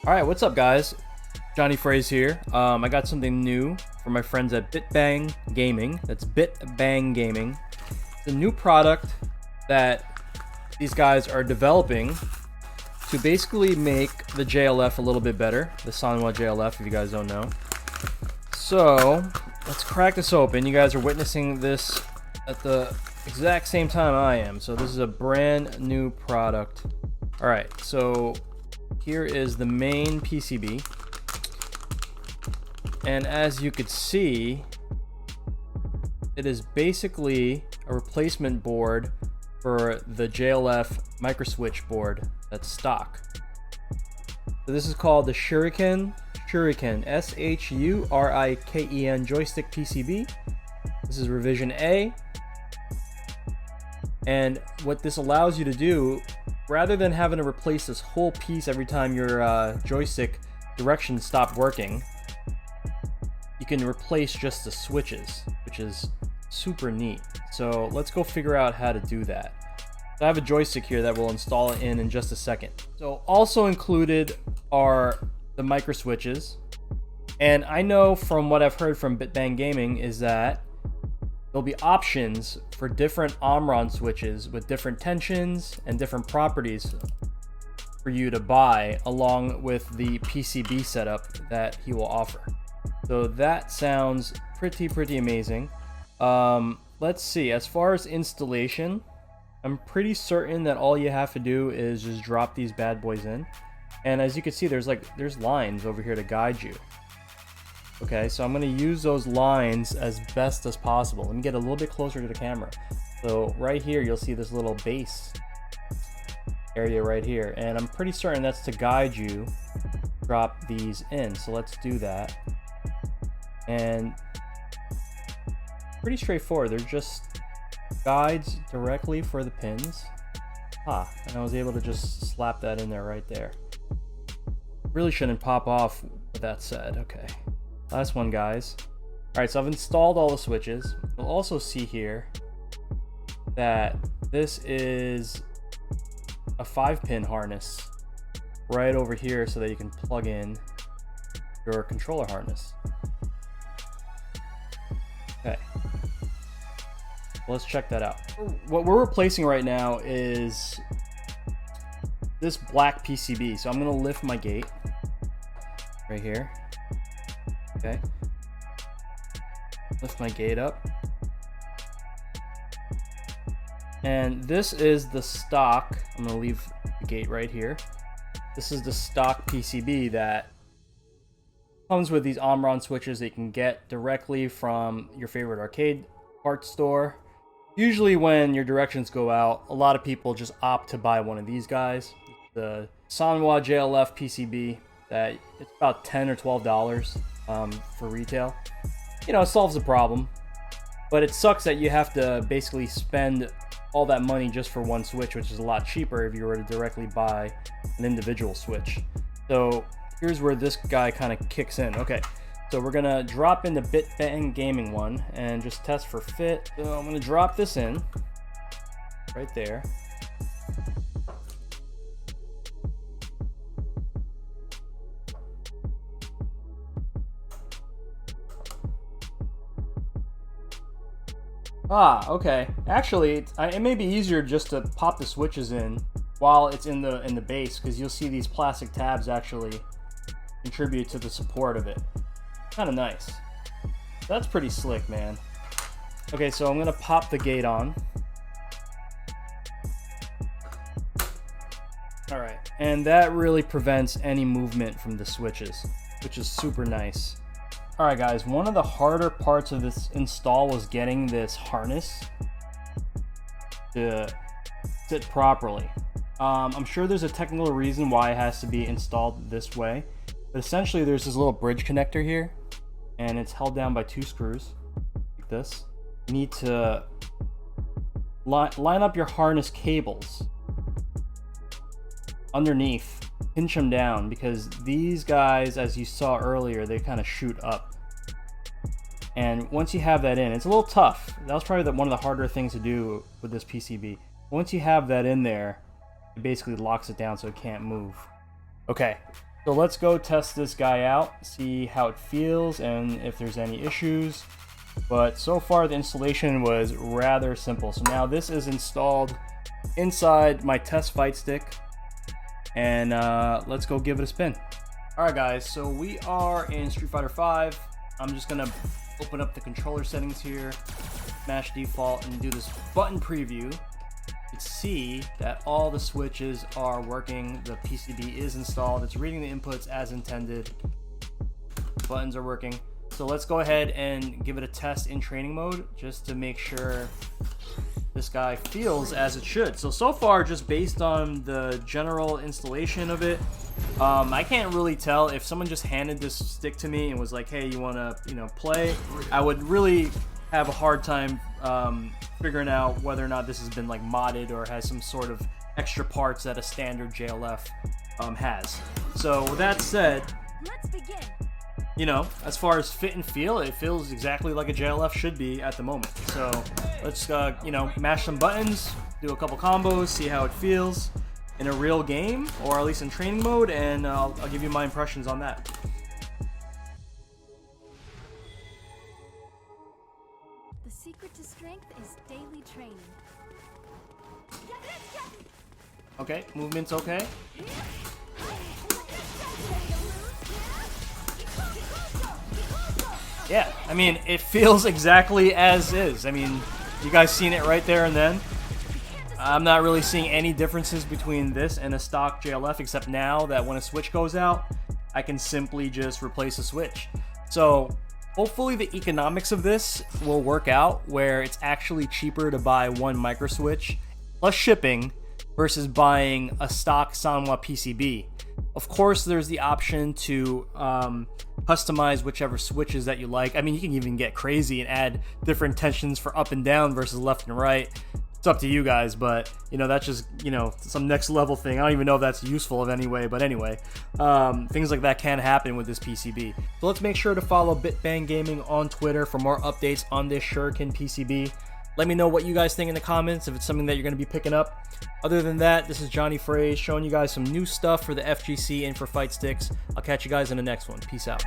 Alright, what's up guys? jonyfraze here. I got something new for my friends at BitBangGaming. That's BitBangGaming. It's a new product that these guys are developing to basically make the JLF a little bit better. The Sanwa JLF, if you guys don't know. So, let's crack this open. You guys are witnessing this at the exact same time I am. So this is a brand new product. Alright, so here is the main PCB, and as you could see, it is basically a replacement board for the JLF microswitch board that's stock. So this is called the Shuriken S-H-U-R-I-K-E-N Joystick PCB. This is revision A, and what this allows you to do, rather than having to replace this whole piece every time your joystick directions stop working, you can replace just the switches, which is super neat. So let's go figure out how to do that. So I have a joystick here that we'll install it in just a second. So also included are the micro switches, and I know from what I've heard from BitBangGaming is that there'll be options for different Omron switches with different tensions and different properties for you to buy along with the PCB setup that he will offer. So that sounds pretty amazing. Let's see, as far as installation, I'm pretty certain that all you have to do is just drop these bad boys in. And as you can see, there's lines over here to guide you. Okay, so I'm going to use those lines as best as possible. Let me get a little bit closer to the camera. So right here, you'll see this little base area right here. And I'm pretty certain that's to guide you drop these in. So let's do that. And pretty straightforward. They're just guides directly for the pins. And I was able to just slap that in there right there. Really shouldn't pop off with that said. Okay. Last one, guys. Alright, so I've installed all the switches. You'll also see here that this is a 5-pin harness right over here so that you can plug in your controller harness. Okay. Let's check that out. What we're replacing right now is this black PCB. So I'm going to lift my gate right here. Okay, lift my gate up, and this is the stock. I'm gonna leave the gate right here. This is the stock PCB that comes with these Omron switches that you can get directly from your favorite arcade parts store. Usually when your directions go out, a lot of people just opt to buy one of these guys, the Sanwa JLF PCB. That it's about $10 or $12 for retail. You know, it solves the problem, but it sucks that you have to basically spend all that money just for one switch, which is a lot cheaper if you were to directly buy an individual switch. So here's where this guy kind of kicks in. Okay, so we're gonna drop in the BitBangGaming one and just test for fit. So I'm gonna drop this in right there. Okay. Actually, it may be easier just to pop the switches in while it's in the base, because you'll see these plastic tabs actually contribute to the support of it. Kind of nice. That's pretty slick, man. Okay, so I'm gonna pop the gate on. All right, and that really prevents any movement from the switches, which is super nice. Alright guys, one of the harder parts of this install was getting this harness to sit properly. I'm sure there's a technical reason why it has to be installed this way, but essentially there's this little bridge connector here, and it's held down by 2 screws, like this. You need to line up your harness cables underneath. Pinch them down, because these guys, as you saw earlier, they kind of shoot up. And once you have that in, it's a little tough. That was probably one of the harder things to do with this PCB. Once you have that in there, it basically locks it down so it can't move. Okay, So let's go test this guy out, see how it feels and if there's any issues. But so far the installation was rather simple. So now this is installed inside my test fight stick, and let's go give it a spin. Alright guys, so we are in Street Fighter V. I'm just gonna open up the controller settings here, smash default, and do this button preview. You can see that all the switches are working. The PCB is installed. It's reading the inputs as intended. Buttons are working. So let's go ahead and give it a test in training mode just to make sure this guy feels as it should. So far, just based on the general installation of it, I can't really tell. If someone just handed this stick to me and was like, hey, you want to play, I would really have a hard time figuring out whether or not this has been like modded or has some sort of extra parts that a standard JLF has. So with that said, let's begin. As far as fit and feel, it feels exactly like a JLF should be at the moment. So let's, mash some buttons, do a couple combos, see how it feels in a real game, or at least in training mode, and I'll give you my impressions on that. The secret to strength is daily training. Okay, movement's okay. Yeah, I mean, it feels exactly as is. I mean, you guys seen it right there and then. I'm not really seeing any differences between this and a stock JLF, except now that when a switch goes out, I can simply just replace a switch. So hopefully the economics of this will work out where it's actually cheaper to buy one micro switch plus shipping versus buying a stock Sanwa PCB. Of course, there's the option to customize whichever switches that you like. I mean, you can even get crazy and add different tensions for up and down versus left and right. It's up to you guys, but that's just some next level thing. I don't even know if that's useful in any way, but anyway, things like that can happen with this PCB. So let's make sure to follow BitBang Gaming on Twitter for more updates on this Shuriken PCB. Let me know what you guys think in the comments, if it's something that you're going to be picking up. Other than that, this is jonyfraze showing you guys some new stuff for the FGC and for fight sticks. I'll catch you guys in the next one. Peace out.